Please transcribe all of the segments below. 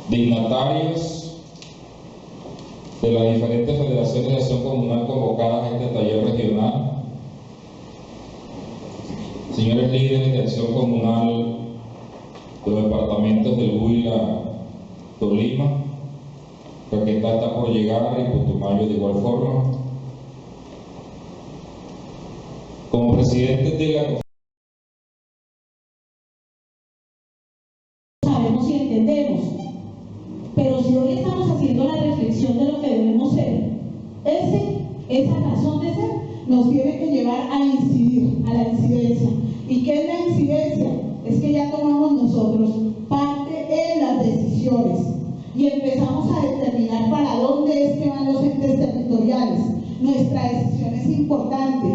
dignatarios de las diferentes federaciones de acción comunal convocadas a este taller regional, señores líderes de acción comunal de los departamentos del Huila, Tolima, Caquetá está por llegar y Putumayo de igual forma. Como presidente de la sabemos y entendemos, pero si hoy estamos haciendo la reflexión de lo que debemos ser, esa razón de ser nos tiene que llevar a incidir, a la incidencia. ¿Y qué es la incidencia? Es que ya tomamos nosotros parte en las decisiones y empezamos a determinar para dónde es que van los entes territoriales. Nuestra decisión es importante,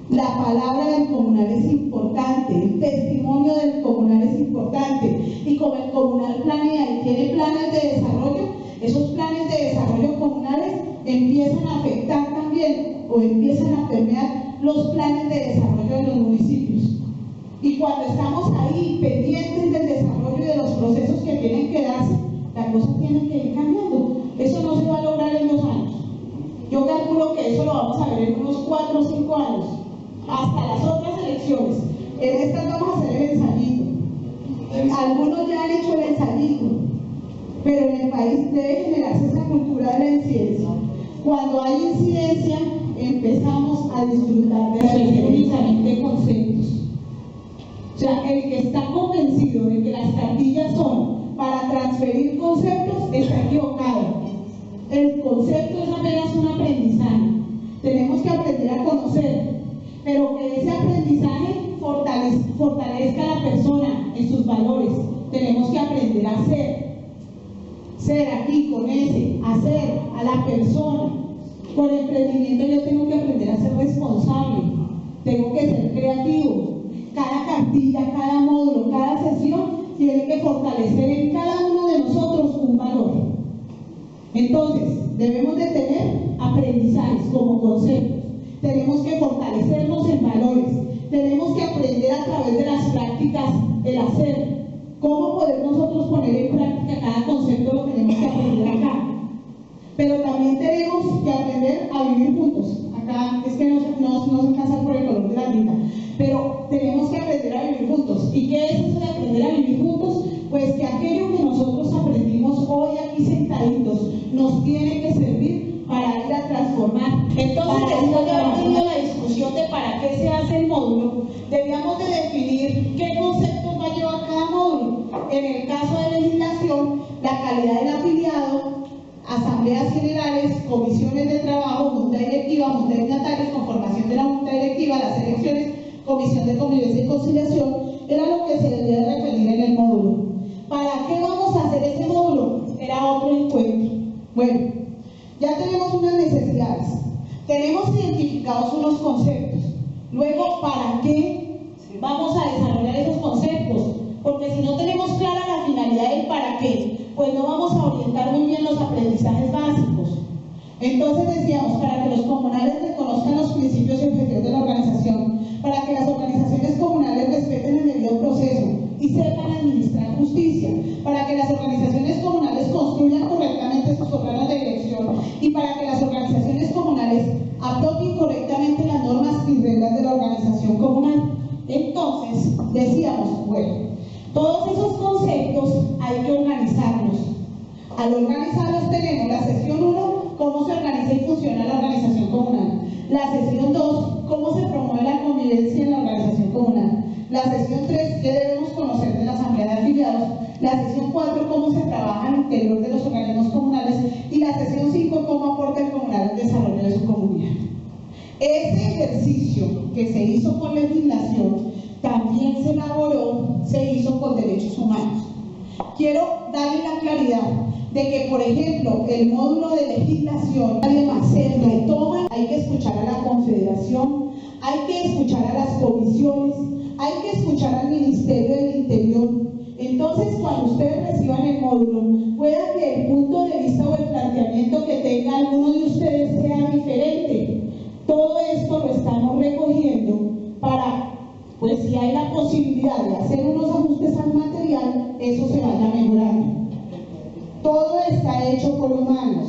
la palabra del comunal es importante, el testimonio del comunal es importante, y como el comunal planea y tiene planes de desarrollo, esos planes de desarrollo comunales empiezan a afectar también o empiezan a permear los planes de desarrollo de los municipios. Y cuando estamos ahí pendientes del desarrollo y de los procesos que tienen que darse, la cosa tiene que ir cambiando. Eso no se va a lograr en 2 años. Yo calculo que eso lo vamos a ver en unos 4 o 5 años, hasta las otras elecciones. En estas vamos a hacer el ensayito. Algunos ya han hecho el ensayito, pero en el país debe generarse esa cultura de la incidencia. Cuando hay incidencia, empezamos a disfrutar de conceptos. O sea, el que está convencido de que las cartillas son para transferir conceptos está equivocado. El concepto es apenas un aprendizaje. Tenemos que aprender a conocer, pero que ese aprendizaje fortalezca a la persona en sus valores. Tenemos que aprender a ser aquí con ese, hacer a la persona. Con el emprendimiento yo tengo que aprender a ser responsable, tengo que ser creativo. Cada cartilla, cada módulo, cada sesión tiene que fortalecer en cada uno de nosotros un valor. Entonces, debemos de tener aprendizajes como conceptos, tenemos que fortalecernos en valores, tenemos que aprender a través de las prácticas el hacer. ¿Cómo poder nosotros poner en práctica cada concepto? Lo tenemos que aprender acá. Pero también tenemos que aprender a vivir juntos. Acá es que no se alcanza por el color de la tinta, pero tenemos que aprender a vivir juntos. ¿Y qué es eso de aprender a vivir juntos? Pues que aquello que nosotros aprendimos hoy aquí sentaditos nos tiene que servir para ir a transformar. Entonces, después de haber tenido la discusión de para qué se hace el módulo, debíamos de definir qué conceptos va a llevar cada módulo. En el caso de legislación, la calidad del afiliado, asambleas generales, comisiones de trabajo, junta directiva, junta de dignatarios, conformación de la junta directiva, las elecciones, comisión de convivencia y conciliación, era lo que se debía de referir en el módulo. ¿Para qué vamos a hacer ese módulo? Era otro encuentro. Bueno, ya tenemos unas necesidades, tenemos identificados unos conceptos. Luego, ¿para qué vamos a desarrollar esos conceptos? Porque si no tenemos clara la finalidad del para qué, pues no vamos a orientar muy bien los aprendizajes básicos. Entonces decíamos, para que los comunales reconozcan los principios y objetivos de la organización, para que las organizaciones comunales respeten el debido proceso y sepan administrar justicia, para que las organizaciones comunales construyan correctamente sus órganos de dirección y para que las organizaciones comunales adopten correctamente las normas y reglas de la organización comunal. Entonces, decíamos, bueno, todos esos conceptos hay que organizarlos. Al organizarlos tenemos la sesión 1, cómo se organiza y funciona la organización comunal. La sesión 2, cómo se promueve la convivencia en la organización comunal. La sesión 3, qué debemos conocer de la asamblea de afiliados. La sesión 4, cómo se trabaja al interior de los organismos comunales. Y la sesión 5, cómo aporta el comunal al desarrollo de su comunidad. Ese ejercicio que se hizo con legislación también se elaboró, se hizo con derechos humanos. Quiero darle la claridad de que, por ejemplo, el módulo de legislación se retoma, hay que escuchar a la Confederación, hay que escuchar a las comisiones, hay que escuchar al Ministerio del Interior. Entonces, cuando ustedes reciban el módulo, pueda que el punto de vista o el planteamiento que tenga alguno de ustedes sea diferente. Todo esto lo estamos recogiendo para, pues si hay la posibilidad de hacer unos ajustes al material, eso se vaya mejorando. son humanos.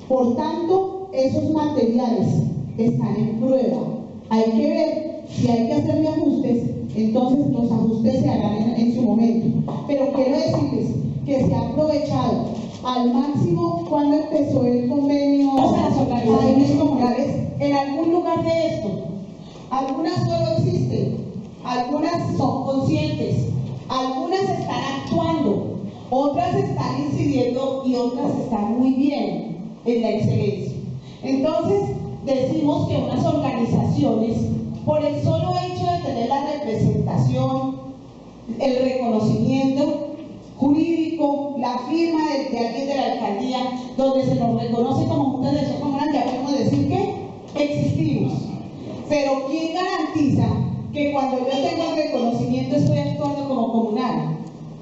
Por tanto, esos materiales están en prueba. Hay que ver si hay que hacerle ajustes, entonces los ajustes se harán en su momento. Pero quiero decirles que se ha aprovechado al máximo cuando empezó el convenio a las organizaciones comunales en algún lugar de esto. Algunas solo existen, algunas son conscientes, algunas están actuando, otras están incidiendo y otras están muy bien en la excelencia. Entonces, decimos que unas organizaciones, por el solo hecho de tener la representación, el reconocimiento jurídico, la firma de alguien de la alcaldía, donde se nos reconoce como Junta de Acción Comunal, ya podemos decir que existimos. Pero ¿quién garantiza que cuando yo tengo el reconocimiento estoy actuando como comunal?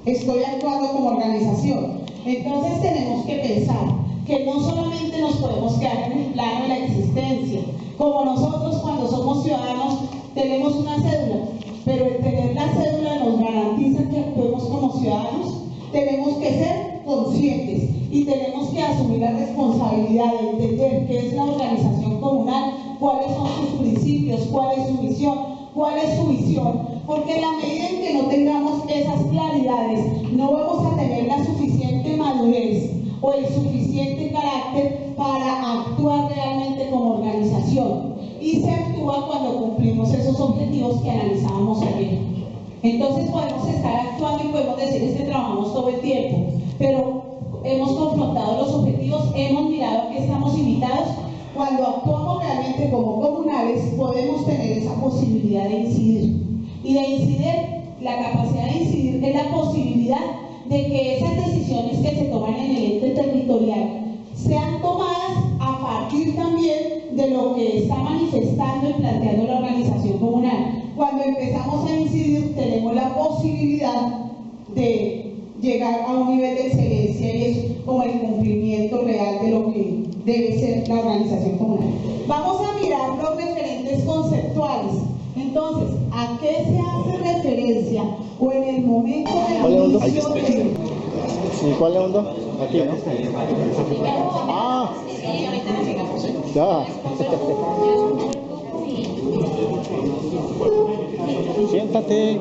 Estoy actuando como organización. Entonces tenemos que pensar que no solamente nos podemos quedar en el plano de la existencia, como nosotros cuando somos ciudadanos tenemos una cédula, pero el tener la cédula nos garantiza que actuemos como ciudadanos. Tenemos que ser conscientes y tenemos que asumir la responsabilidad de entender qué es la organización comunal, cuáles son sus principios, cuál es su misión, cuál es su visión, porque en la medida en que no tengamos esas claridades, no vamos a tener la suficiente madurez o el suficiente carácter para actuar realmente como organización. Y se actúa cuando cumplimos esos objetivos que analizábamos ayer. Entonces podemos estar actuando y podemos decir es que trabajamos todo el tiempo, pero hemos confrontado los objetivos, hemos mirado a qué estamos invitados. Cuando actuamos realmente como comunales, podemos tener esa posibilidad de incidir. Y de incidir, la capacidad de incidir es la posibilidad de que esas decisiones que se toman en el ente territorial sean tomadas a partir también de lo que está manifestando y planteando la organización comunal. Cuando empezamos a incidir, tenemos la posibilidad de llegar a un nivel de excelencia y es como el cumplimiento real de lo que debe ser la organización comunal. Vamos a mirar los referentes conceptuales. Entonces, ¿a qué se hace referencia? O en el momento de la inicio de... ¿Y cuál es el hondo? Aquí, ¿no? Ah, ya. Siéntate.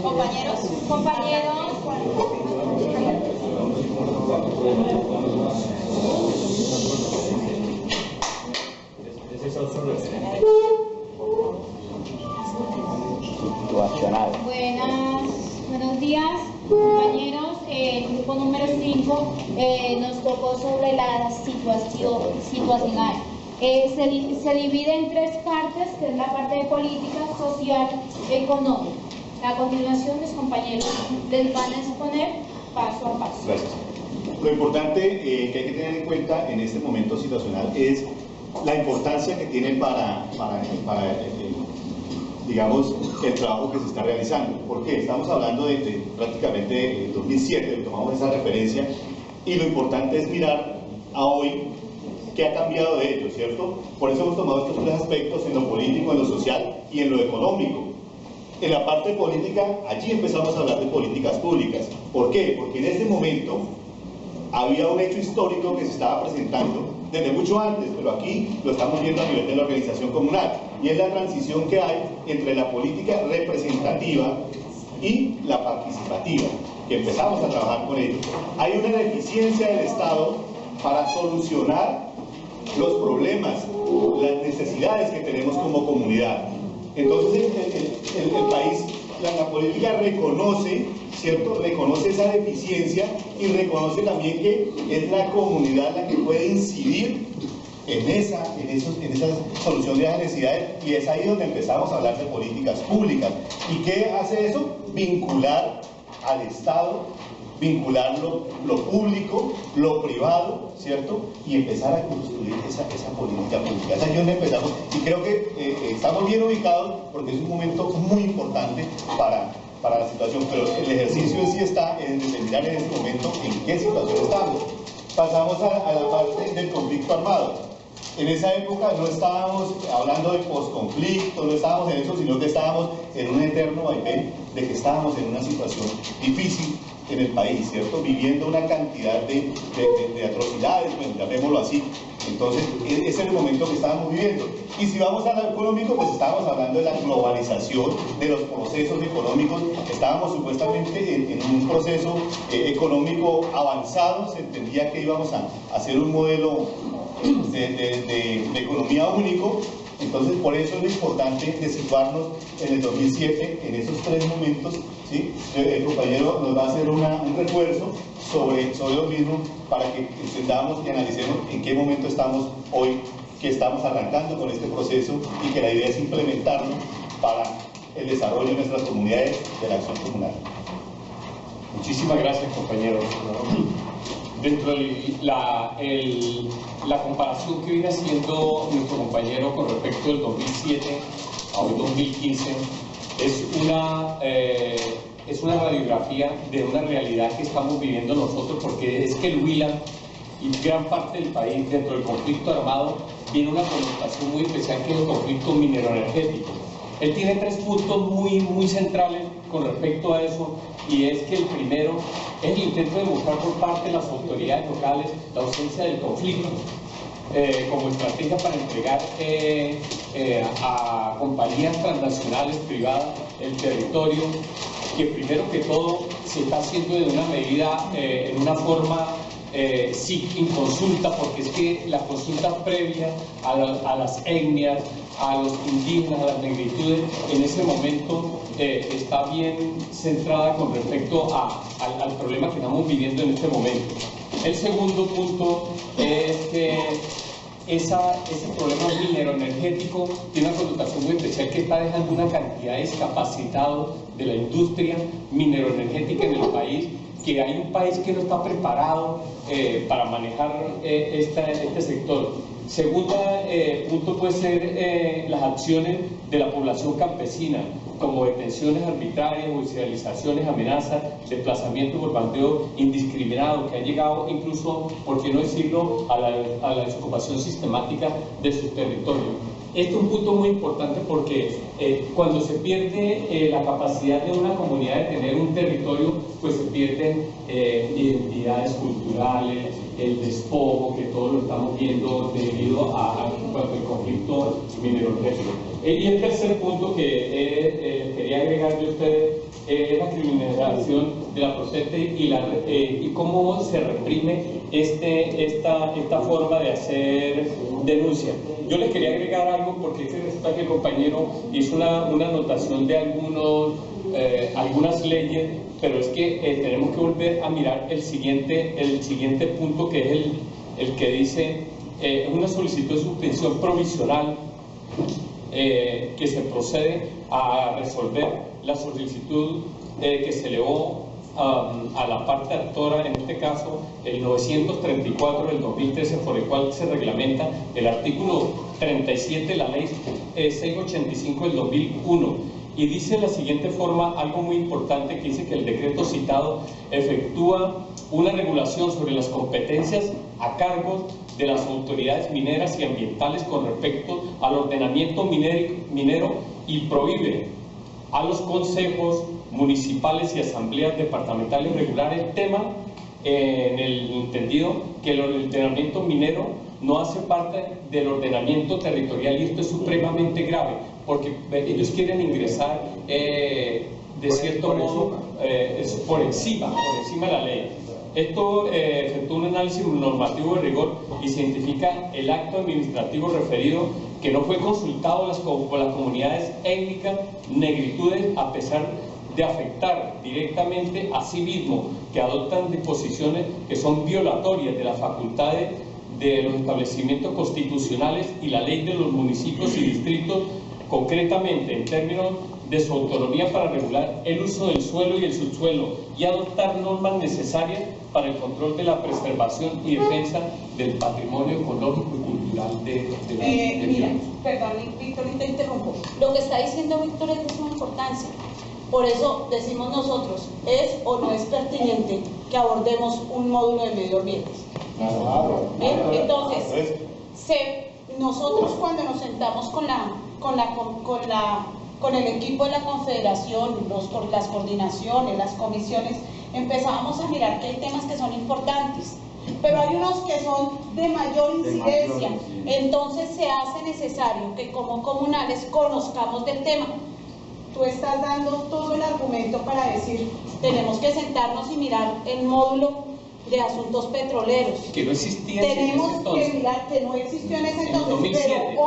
Compañeros. Buenos días, compañeros. El grupo número 5 nos tocó sobre la situación situacional. Se divide en tres partes, que es la parte de política, social, económica. A continuación, mis compañeros les van a exponer paso a paso. Gracias. Lo importante que hay que tener en cuenta en este momento situacional es la importancia que tiene para digamos, el trabajo que se está realizando. ¿Por qué? Estamos hablando de prácticamente 2007, tomamos esa referencia, y lo importante es mirar a hoy qué ha cambiado de ello, ¿cierto? Por eso hemos tomado estos tres aspectos, en lo político, en lo social y en lo económico. En la parte política, allí empezamos a hablar de políticas públicas. ¿Por qué? Porque en ese momento había un hecho histórico que se estaba presentando desde mucho antes, pero aquí lo estamos viendo a nivel de la organización comunal, y es la transición que hay entre la política representativa y la participativa, que empezamos a trabajar con ello. Hay una deficiencia del Estado para solucionar los problemas, las necesidades que tenemos como comunidad. Entonces el país, la política reconoce, ¿cierto? Reconoce esa deficiencia y reconoce también que es la comunidad la que puede incidir en esa solución de las necesidades, y es ahí donde empezamos a hablar de políticas públicas. ¿Y qué hace eso? Vincular al Estado, vincular lo público, lo privado, ¿cierto? Y empezar a construir esa política pública. Es ahí donde empezamos, y creo que estamos bien ubicados porque es un momento muy importante para la situación, pero el ejercicio en sí está en determinar en este momento en qué situación estamos. Pasamos a la parte del conflicto armado. En esa época no estábamos hablando de posconflicto, no estábamos en eso, sino que estábamos en un eterno vaivén de que estábamos en una situación difícil en el país, ¿cierto? Viviendo una cantidad de atrocidades, bueno, llamémoslo así. Entonces, ese es el momento que estábamos viviendo. Y si vamos a lo económico, pues estábamos hablando de la globalización, de los procesos económicos. Estábamos supuestamente en un proceso económico avanzado, se entendía que íbamos a hacer un modelo de economía único. Entonces, por eso es lo importante de situarnos en el 2007, en esos tres momentos, ¿sí? El compañero nos va a hacer un refuerzo sobre lo mismo para que entendamos y analicemos en qué momento estamos hoy, que estamos arrancando con este proceso y que la idea es implementarlo para el desarrollo de nuestras comunidades de la acción comunal. Muchísimas gracias, compañero. Dentro de la comparación que viene haciendo nuestro compañero con respecto del 2007 a hoy 2015 es una radiografía de una realidad que estamos viviendo nosotros, porque es que el Huila y gran parte del país dentro del conflicto armado tiene una connotación muy especial, que es el conflicto minero-energético. Él tiene tres puntos muy centrales con respecto a eso, y es que el primero es el intento de buscar por parte de las autoridades locales la ausencia del conflicto como estrategia para entregar a compañías transnacionales privadas el territorio, que primero que todo se está haciendo de una medida, en una forma sí, en consulta, porque es que la consulta previa a las etnias, a los indígenas, a las negritudes, en ese momento está bien centrada con respecto al problema que estamos viviendo en este momento. El segundo punto es que ese problema minero-energético tiene una connotación muy especial, que está dejando una cantidad de discapacitados de la industria minero-energética en el país, que hay un país que no está preparado para manejar este sector. Segundo punto puede ser las acciones de la población campesina, como detenciones arbitrarias, judicializaciones, amenazas, desplazamientos por bandeo indiscriminado, que han llegado incluso, por qué no decirlo, a la desocupación sistemática de sus territorios. Este es un punto muy importante porque cuando se pierde la capacidad de una comunidad de tener un territorio, pues se pierden identidades culturales, el despojo, que todos lo estamos viendo debido al conflicto minero-energético. Y el tercer punto que quería agregar de ustedes es la criminalización de la protesta y cómo se reprime esta forma de hacer denuncia. Yo les quería agregar algo, porque resulta que el compañero hizo una anotación de algunas leyes, pero es que tenemos que volver a mirar el siguiente punto, que es el que dice una solicitud de suspensión provisional, que se procede a resolver la solicitud que se elevó a la parte actora, en este caso el 934 del 2013, por el cual se reglamenta el artículo 37 de la ley 685 del 2001, y dice de la siguiente forma algo muy importante, que dice que el decreto citado efectúa una regulación sobre las competencias a cargo de las autoridades mineras y ambientales con respecto al ordenamiento minero y prohíbe a los consejos municipales y asambleas departamentales regular el tema, en el entendido que el ordenamiento minero no hace parte del ordenamiento territorial, y esto es supremamente grave porque ellos quieren ingresar de cierto modo por encima de la ley. Esto efectúa un análisis normativo de rigor y se identifica el acto administrativo referido que no fue consultado por las comunidades étnicas negritudes, a pesar de afectar directamente a sí mismo, que adoptan disposiciones que son violatorias de las facultades de los establecimientos constitucionales y la ley de los municipios y distritos, concretamente en términos de su autonomía para regular el uso del suelo y el subsuelo, y adoptar normas necesarias para el control de la preservación y defensa del patrimonio ecológico y cultural de mira, perdón, Víctor, te interrumpo. Lo que está diciendo Víctor es de suma importancia. Por eso decimos nosotros, ¿es o no es pertinente que abordemos un módulo de medio ambiente? Claro. Entonces, nosotros cuando nos sentamos con el equipo de la confederación, las coordinaciones, las comisiones, empezábamos a mirar que hay temas que son importantes, pero hay unos que son de mayor incidencia. Entonces se hace necesario que como comunales conozcamos del tema. Tú estás dando todo el argumento para decir, tenemos que sentarnos y mirar el módulo de asuntos petroleros. Que no existía Tenemos en ese entonces. que mirar que no existió en ese En entonces, 2007,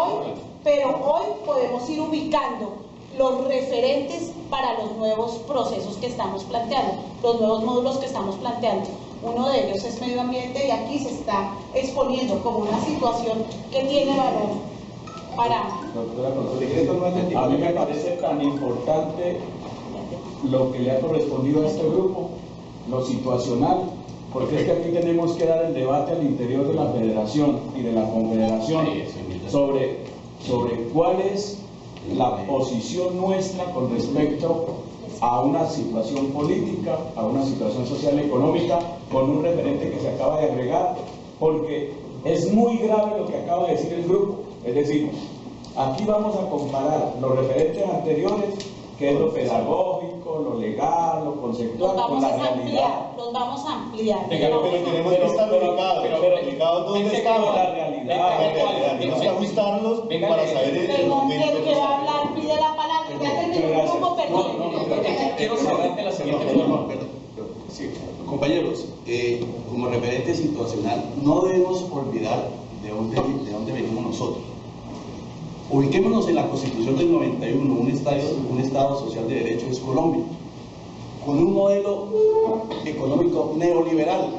pero hoy podemos ir ubicando los referentes para los nuevos procesos que estamos planteando, los nuevos módulos que estamos planteando. Uno de ellos es medio ambiente y aquí se está exponiendo como una situación que tiene valor para... A mí me parece tan importante lo que le ha correspondido a este grupo, lo situacional, porque es que aquí tenemos que dar el debate al interior de la federación y de la confederación sobre cuál es la posición nuestra con respecto a una situación política, a una situación social y económica, con un referente que se acaba de agregar, porque es muy grave lo que acaba de decir el grupo. Es decir, aquí vamos a comparar los referentes anteriores, que es lo pedagógico, lo legal, lo conceptual, con la realidad. Los vamos a ampliar. Pero tenemos que estar ubicados donde estamos. La realidad. Tenemos que ajustarlos para saber el momento. El que va a hablar pide la palabra. Ya terminó el grupo, perdón. Quiero cerrar de la siguiente forma. Sí. Compañeros, como referente situacional, no debemos olvidar de dónde venimos nosotros. Ubiquémonos en la Constitución del 91, un Estado social de derecho es Colombia, con un modelo económico neoliberal.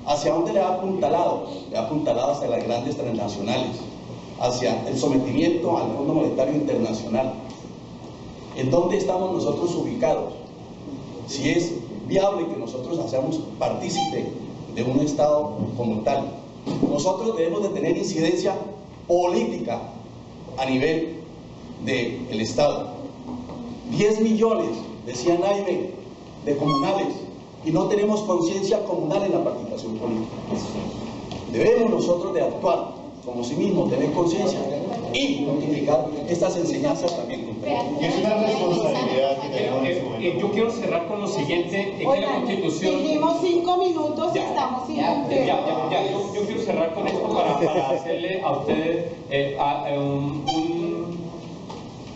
¿Hacia dónde le ha apuntalado? Le ha apuntalado hacia las grandes transnacionales, hacia el sometimiento al Fondo Monetario Internacional. ¿En dónde estamos nosotros ubicados? Si es viable que nosotros seamos partícipe de un Estado como tal. Nosotros debemos de tener incidencia política a nivel del Estado. 10 millones, decía Naime, de comunales, y no tenemos conciencia comunal en la participación política. Debemos nosotros de actuar como sí mismos, tener conciencia y notificar estas enseñanzas también. Y es una responsabilidad que tenemos en este momento. Yo quiero cerrar con lo siguiente, en que la Oigan, Constitución... dijimos 5 minutos y estamos sin cumplir. Yo quiero cerrar con esto para hacerle a ustedes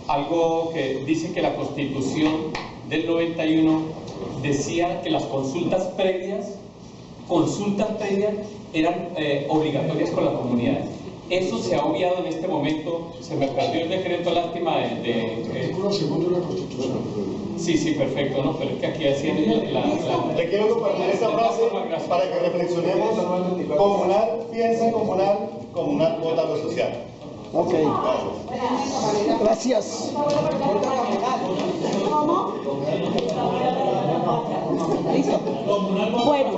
algo que dice que la Constitución del 91 decía que las consultas previas eran obligatorias con las comunidades. Eso se ha obviado en este momento. Se me perdió el decreto, lástima Artículo segundo de la Constitución. Sí, perfecto, ¿no? Pero es que aquí hacían Te quiero compartir esta frase para que reflexionemos. Comunal, piensa en comunal como una cuota a lo social. Ok. Gracias. ¿Cómo? Bueno,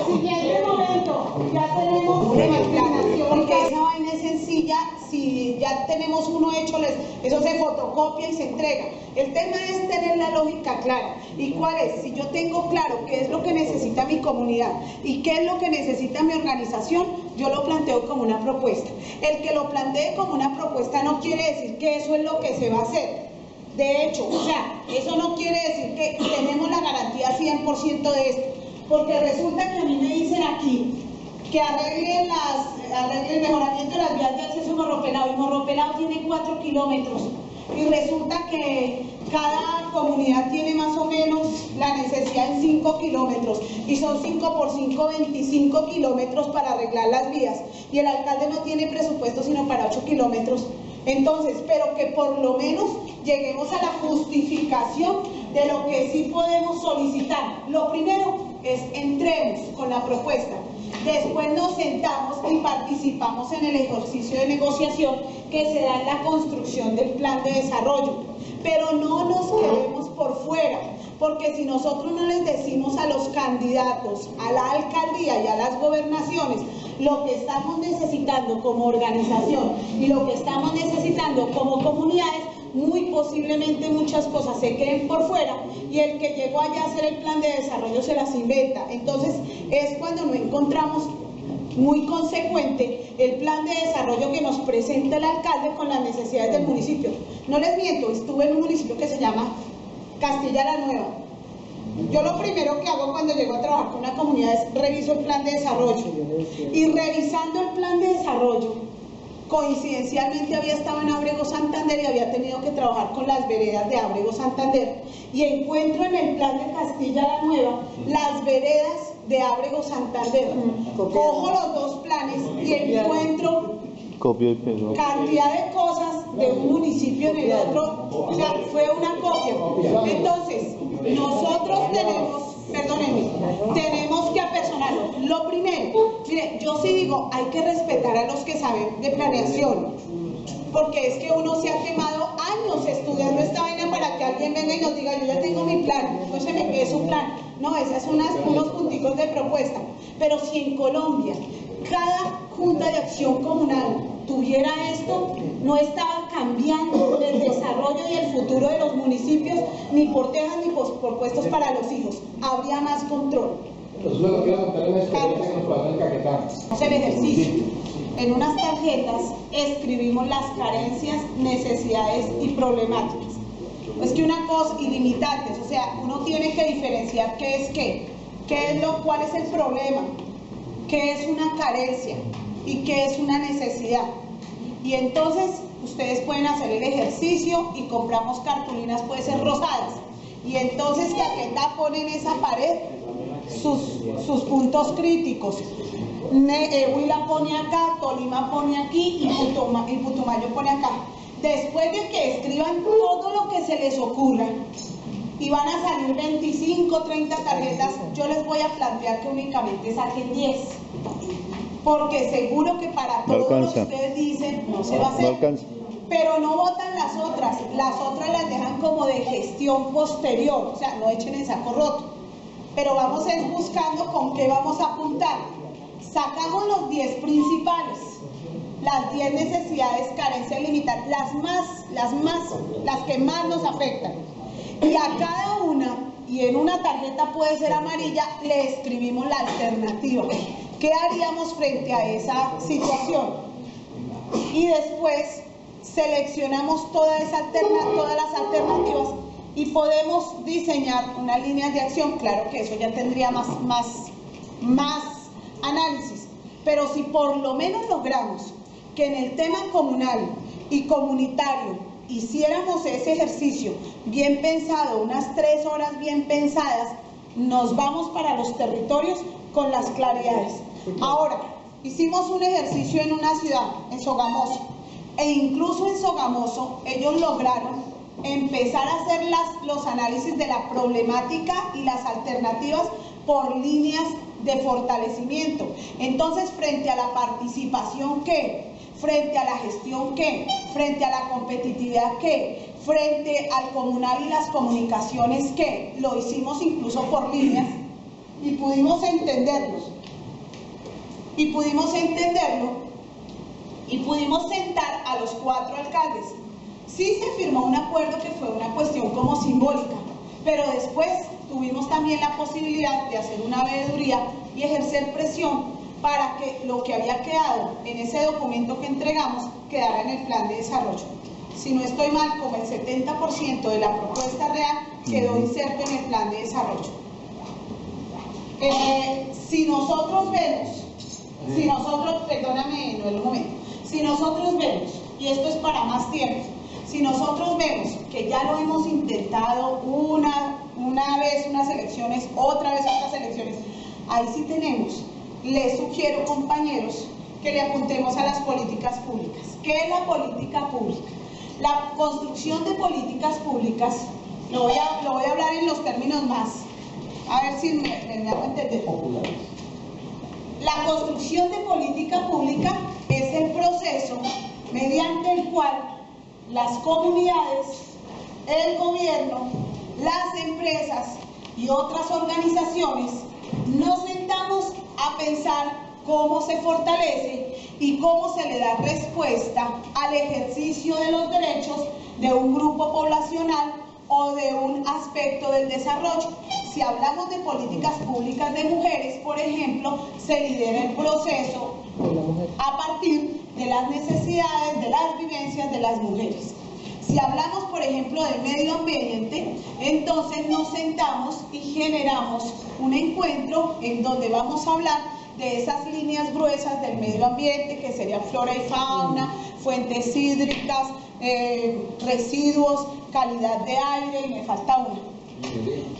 siguiente momento, ya tenemos una explicación, porque esa vaina es sencilla. Si ya tenemos uno hecho, eso se fotocopia y se entrega. El tema es tener la lógica clara. ¿Y cuál es? Si yo tengo claro qué es lo que necesita mi comunidad y qué es lo que necesita mi organización, yo lo planteo como una propuesta. El que lo plantee como una propuesta no quiere decir que eso es lo que se va a hacer. De hecho, eso no quiere decir que tenemos la garantía 100% de esto, porque resulta que a mí me dicen aquí que arreglen el mejoramiento de las vías de acceso a Morro Pelado, y Morro Pelado tiene 4 kilómetros, y resulta que cada comunidad tiene más o menos la necesidad en 5 kilómetros, y son 5 por 5, 25 kilómetros para arreglar las vías, y el alcalde no tiene presupuesto sino para 8 kilómetros. Entonces, pero que por lo menos lleguemos a la justificación de lo que sí podemos solicitar. Lo primero es entremos con la propuesta. Después nos sentamos y participamos en el ejercicio de negociación que se da en la construcción del plan de desarrollo. Pero no nos quedemos por fuera, porque si nosotros no les decimos a los candidatos, a la alcaldía y a las gobernaciones, lo que estamos necesitando como organización y lo que estamos necesitando como comunidades, muy posiblemente muchas cosas se queden por fuera y el que llegó allá a hacer el plan de desarrollo se las inventa. Entonces es cuando no encontramos muy consecuente el plan de desarrollo que nos presenta el alcalde con las necesidades del municipio. No les miento, estuve en un municipio que se llama Castilla la Nueva. Yo lo primero que hago cuando llego a trabajar con una comunidad es reviso el plan de desarrollo. Y revisando el plan de desarrollo, coincidencialmente había estado en Ábrego Santander y había tenido que trabajar con las veredas de Ábrego Santander. Y encuentro en el plan de Castilla la Nueva las veredas de Ábrego Santander. Cojo los dos planes y encuentro cantidad de cosas de un municipio en el otro. O sea, fue una copia. Entonces, nosotros tenemos que apersonarlo. Lo primero, mire, yo sí digo, hay que respetar a los que saben de planeación, porque es que uno se ha quemado años estudiando esta vaina para que alguien venga y nos diga, yo ya tengo mi plan, no se me quede su plan. No, esas son unos punticos de propuesta. Pero si en Colombia cada Junta de Acción Comunal tuviera esto, no estaba cambiando el desarrollo y el futuro de los municipios, ni por tejas ni por puestos para los hijos. Habría más control. Nosotros quiero contar una experiencia que nos pasó en Caquetá. El ejercicio. En unas tarjetas escribimos las carencias, necesidades y problemáticas. Es que una cosa, y limitantes, o sea, uno tiene que diferenciar qué es cuál es el problema, qué es una carencia y qué es una necesidad. Y entonces ustedes pueden hacer el ejercicio y compramos cartulinas, puede ser rosadas. Y entonces Caquetá pone en esa pared sus puntos críticos. Huila pone acá, Tolima pone aquí y Putumayo pone acá. Después de que escriban todo lo que se les ocurra y van a salir 25, 30 tarjetas, yo les voy a plantear que únicamente saquen 10. Porque seguro que para todo lo que ustedes dicen no se va a hacer. Pero no votan las otras las dejan como de gestión posterior, o sea, no echen en saco roto. Pero vamos a ir buscando con qué vamos a apuntar. Sacamos los 10 principales, las 10 necesidades, carencias limitadas, las que más nos afectan. Y a cada una, y en una tarjeta puede ser amarilla, le escribimos la alternativa. ¿Qué haríamos frente a esa situación? Y después seleccionamos todas las alternativas y podemos diseñar unas líneas de acción. Claro que eso ya tendría más análisis, pero si por lo menos logramos que en el tema comunal y comunitario hiciéramos ese ejercicio bien pensado, unas 3 horas bien pensadas, nos vamos para los territorios con las claridades. Ahora, hicimos un ejercicio en una ciudad, en Sogamoso, e incluso en Sogamoso ellos lograron empezar a hacer los análisis de la problemática y las alternativas por líneas de fortalecimiento. Entonces, frente a la participación, ¿qué? Frente a la gestión, ¿qué? Frente a la competitividad, ¿qué? Frente al comunal y las comunicaciones, ¿qué? Lo hicimos incluso por líneas y pudimos entenderlo. Y pudimos sentar a los 4 alcaldes. Sí se firmó un acuerdo que fue una cuestión como simbólica, pero después tuvimos también la posibilidad de hacer una veeduría y ejercer presión para que lo que había quedado en ese documento que entregamos quedara en el plan de desarrollo. Si no estoy mal, como el 70% de la propuesta real quedó inserto en el plan de desarrollo. Si nosotros vemos, perdóname, Noel, un momento, si nosotros vemos, y esto es para más tiempo, si nosotros vemos que ya lo hemos intentado una vez unas elecciones, otra vez otras elecciones, ahí sí tenemos, les sugiero, compañeros, que le apuntemos a las políticas públicas. ¿Qué es la política pública? La construcción de políticas públicas, lo voy a hablar en los términos más, a ver si me hago entender. La construcción de política pública es el proceso mediante el cual las comunidades, el gobierno, las empresas y otras organizaciones nos sentamos a pensar cómo se fortalece y cómo se le da respuesta al ejercicio de los derechos de un grupo poblacional o de un aspecto del desarrollo. Si hablamos de políticas públicas de mujeres, por ejemplo, se lidera el proceso a partir de las necesidades, de las vivencias de las mujeres. Si hablamos, por ejemplo, del medio ambiente, entonces nos sentamos y generamos un encuentro en donde vamos a hablar de esas líneas gruesas del medio ambiente, que serían flora y fauna, fuentes hídricas, residuos, calidad de aire, y me falta una.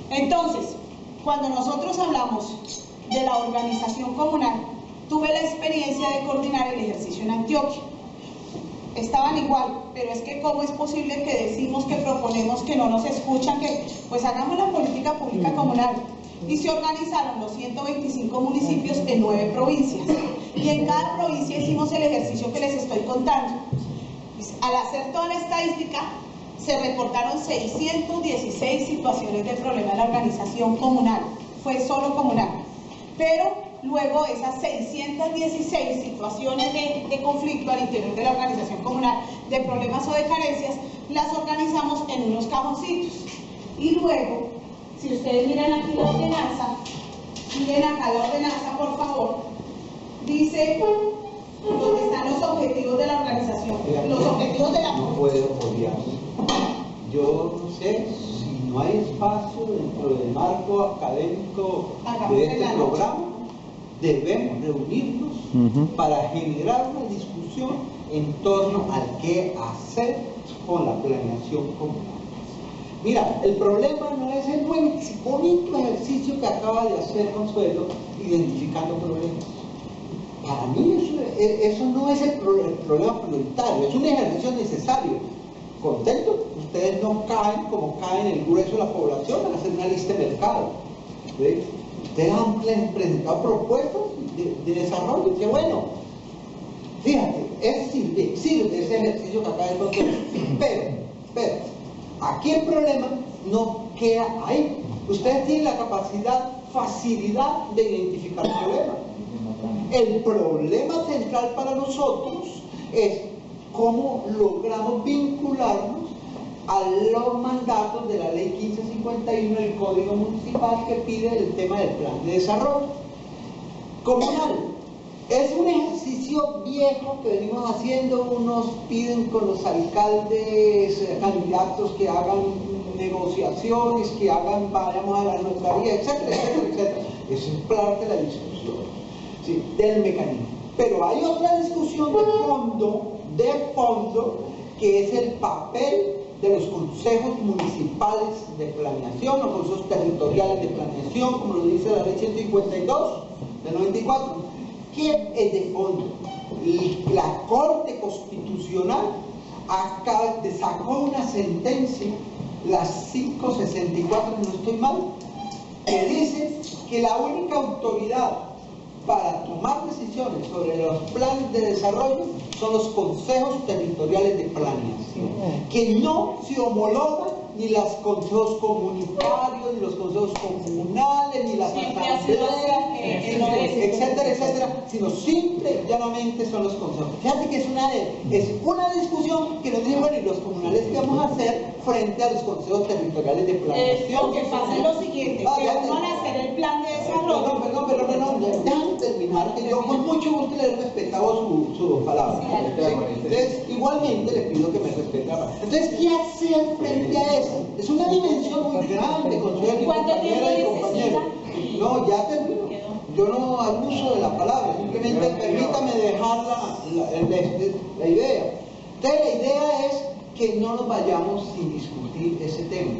Entonces, cuando nosotros hablamos de la organización comunal, tuve la experiencia de coordinar el ejercicio en Antioquia. Estaban igual, pero es que ¿cómo es posible que decimos, que proponemos, que no nos escuchan, que pues hagamos la política pública comunal? Y se organizaron los 125 municipios en 9 provincias. Y en cada provincia hicimos el ejercicio que les estoy contando. Al hacer toda la estadística, se reportaron 616 situaciones de problema en la organización comunal. Fue solo comunal. Pero luego esas 616 situaciones de conflicto al interior de la organización comunal, de problemas o de carencias, las organizamos en unos cajoncitos. Y luego, si ustedes miran aquí la ordenanza, miren acá la ordenanza, por favor, dice donde están los objetivos de la organización, los objetivos de la... No puedo odiar. Yo no sé si no hay espacio dentro del marco académico de este programa. Debemos reunirnos para generar una discusión en torno al qué hacer con la planeación comunal. Mira, el problema no es el bonito ejercicio que acaba de hacer Consuelo identificando problemas. Para mí eso no es el problema prioritario, es un ejercicio necesario. Contento, ustedes no caen como caen el grueso de la población en hacer una lista de mercado. ¿Sí? Ustedes han presentado propuestas de desarrollo, que bueno, fíjate, sirve ese ejercicio que acaba de contar. Pero, aquí el problema no queda ahí. Ustedes tienen la facilidad de identificar el problema. El problema central para nosotros es cómo logramos vincularnos a los mandatos de la ley 1551 del Código Municipal, que pide el tema del plan de desarrollo comunal. Es un ejercicio viejo que venimos haciendo. Unos piden con los alcaldes candidatos que hagan negociaciones, que vayamos a la notaría, etcétera, etcétera, etcétera. Eso es parte de la discusión, ¿sí?, del mecanismo. Pero hay otra discusión de fondo, que es el papel de los consejos municipales de planeación o consejos territoriales de planeación, como lo dice la ley 152 del 94, que es de fondo. La Corte Constitucional sacó una sentencia, la 564, no estoy mal, que dice que la única autoridad para tomar decisiones sobre los planes de desarrollo son los consejos territoriales de planeación, que no se homologan ni los consejos comunitarios, ni los consejos comunales, ni las asambleas, etcétera, etcétera, sino simple y llanamente son los consejos. Fíjate que es una discusión que nos dice, bueno, ¿y los comunales qué vamos a hacer frente a los consejos territoriales de planeación? Lo que pasa es lo siguiente, que van a hacer el plan de desarrollo. Perdón, déjame terminar, que yo con mucho gusto le he respetado su palabra. Entonces, igualmente le pido que me respete la palabra. Entonces, ¿qué hacer frente a eso? Es una dimensión muy grande, Consuelo, compañera y compañero. No, ya termino. Yo no abuso de la palabra, simplemente permítame dejar la idea. Entonces, la idea es que no nos vayamos sin discutir ese tema.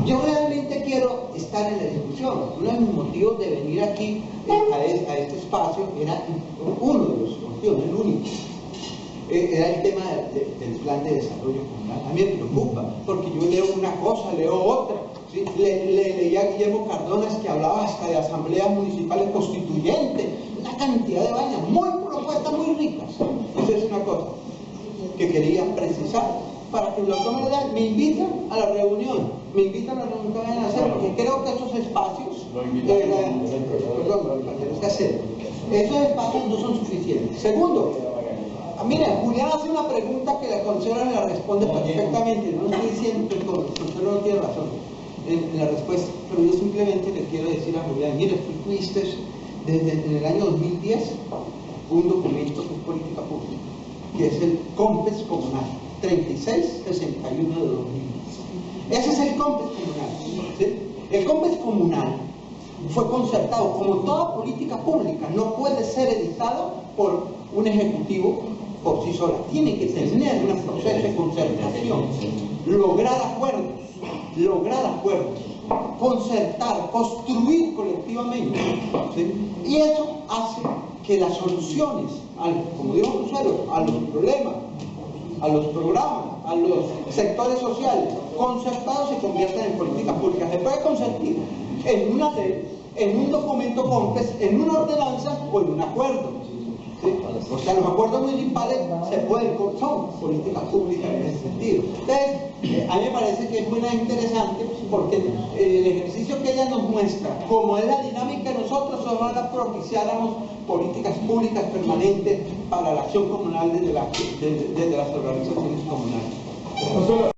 Yo realmente quiero estar en la discusión. Uno de mis motivos de venir aquí a este espacio era uno de los motivos, el único. Era el tema del plan de desarrollo comunal. A mí me preocupa, porque yo leo una cosa, leo otra. ¿Sí? Leía a Guillermo Cardona, que hablaba hasta de asambleas municipales constituyentes, una cantidad de vainas, propuestas muy ricas. Esa es una cosa que quería precisar, para que lo tomen. Me invitan a la reunión, que vayan a hacer, porque creo que esos espacios, esos espacios no son suficientes. Segundo, mira, Julián hace una pregunta que la consejera le responde perfectamente. No estoy diciendo que el consejero no tiene razón. en la respuesta, pero yo simplemente le quiero decir a Julián, mire, tú tuviste en el año 2010 un documento de política pública, que es el COMPES comunal, 3661 de 2010. Ese es el COMPES comunal. ¿Sí? El COMPES comunal fue concertado, como toda política pública, no puede ser editado por un ejecutivo por sí sola, tiene que tener un proceso de concertación, lograr acuerdos, concertar, construir colectivamente, ¿sí? Y eso hace que las soluciones, como dijo Lucero, a los problemas, a los programas, a los sectores sociales concertados se conviertan en políticas públicas. Se puede consentir en una ley, en un documento COMPES, en una ordenanza o en un acuerdo. ¿Sí? O sea, los acuerdos municipales son políticas públicas en ese sentido. Entonces, a mí me parece que es muy interesante porque el ejercicio que ella nos muestra, como es la dinámica de nosotros, ojalá propiciáramos políticas públicas permanentes para la acción comunal desde las organizaciones comunales. No solo